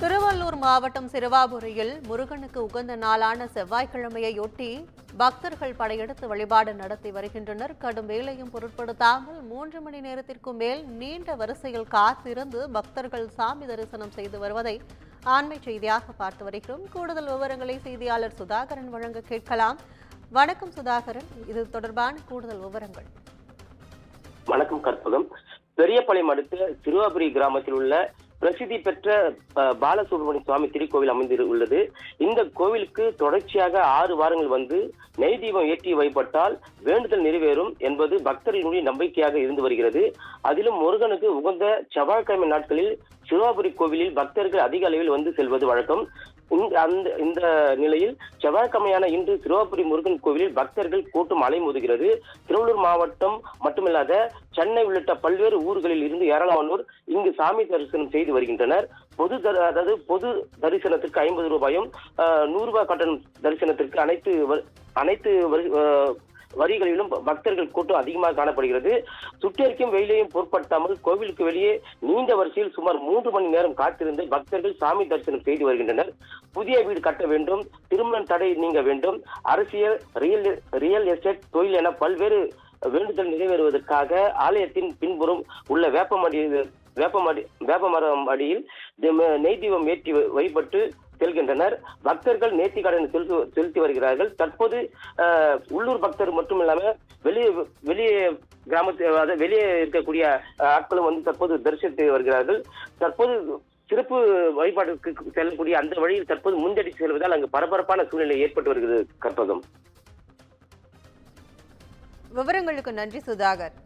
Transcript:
திருவள்ளூர் மாவட்டம் சிறுவாபுரியில் முருகனுக்கு உகந்த நாளான செவ்வாய்க்கிழமையொட்டி பக்தர்கள் படையெடுத்து வழிபாடு நடத்தி வருகின்றனர். கடும் வேலையும் பொருட்படுத்தாமல் 3 மணி நேரத்திற்கும் மேல் நீண்ட வரிசையில் காத்திருந்து பக்தர்கள் சாமி தரிசனம் செய்து வருவதை ஆண்மை செய்தியாக பார்த்து வருகிறோம். கூடுதல் விவரங்களை செய்தியாளர் சுதாகரன் வழங்க கேட்கலாம். வணக்கம் சுதாகரன், இது தொடர்பான கூடுதல் விவரங்கள். வணக்கம் கற்பகம். பெரியபாளையம் அடுத்த சிறுவாபுரி கிராமத்தில் உள்ள பிரசித்தி பெற்ற பாலசுப்ரமணிய சுவாமி திருக்கோவில் அமைந்துள்ளது. இந்த கோவிலுக்கு தொடர்ச்சியாக 6 வாரங்கள் வந்து நெய் தீபம் ஏற்றி வழிபட்டால் வேண்டுதல் நிறைவேறும் என்பது பக்தர்களுடைய நம்பிக்கையாக இருந்து வருகிறது. அதிலும் முருகனுக்கு உகந்த செவ்வாய்க்கிழமை நாட்களில் சிறுவாபுரி கோவிலில் பக்தர்கள் அதிக அளவில் வந்து செல்வது வழக்கம். இந்த நிலையில் செவ்வாய்க்கிழமையான இன்று சிறுவாபுரி முருகன் கோவிலில் பக்தர்கள் கூட்டம் அலைமோதுகிறது. திருவள்ளூர் மாவட்டம் மட்டுமில்லாத சென்னை உள்ளிட்ட பல்வேறு ஊர்களில் இருந்து ஏராளமானோர் இங்கு சாமி தரிசனம் செய்து வருகின்றனர். பொது தரிசனத்திற்கு 50 ரூபாயும் 100 ரூபாய் கட்டணம் தரிசனத்திற்கு அனைத்து வரிகளிலும் பக்தர்கள் கூட்டம் அதிகமாக காணப்படுகிறது. சுட்டெரிக்கும் வெயிலையும் பொருட்படுத்தாமல் கோவிலுக்கு வெளியே நீண்ட வரிசையில் சுமார் 3 மணி நேரம் காத்திருந்து பக்தர்கள் சாமி தரிசனம் செய்து வருகின்றனர். புதிய வீடு கட்ட வேண்டும், திருமண தடை நீங்க வேண்டும், அரசியல், ரியல் எஸ்டேட் தொழில் என பல்வேறு வேண்டுதல் நிறைவேறுவதற்காக ஆலயத்தின் பின்புறம் உள்ள வேப்பமரம் அடியில் நெய் தீபம் ஏற்றி வழிபட்டு செல்கின்றனர். பக்தர்கள் நேர்த்தி கடன் செலுத்தி வருகிறார்கள். தற்போது உள்ளூர் பக்தர் மட்டும் இல்லாம வெளியே கிராமத்தில் வெளியே இருக்கக்கூடிய ஆட்களும் வந்து தற்போது தரிசித்து வருகிறார்கள். தற்போது சிறப்பு வழிபாட்டுக்கு செல்லக்கூடிய அந்த வழியில் தற்போது முந்தடி செல்வதால் அங்கு பரபரப்பான சூழ்நிலை ஏற்பட்டு வருகிறது. கற்பகம். விவரங்களுக்கு நன்றி சுதாகர்.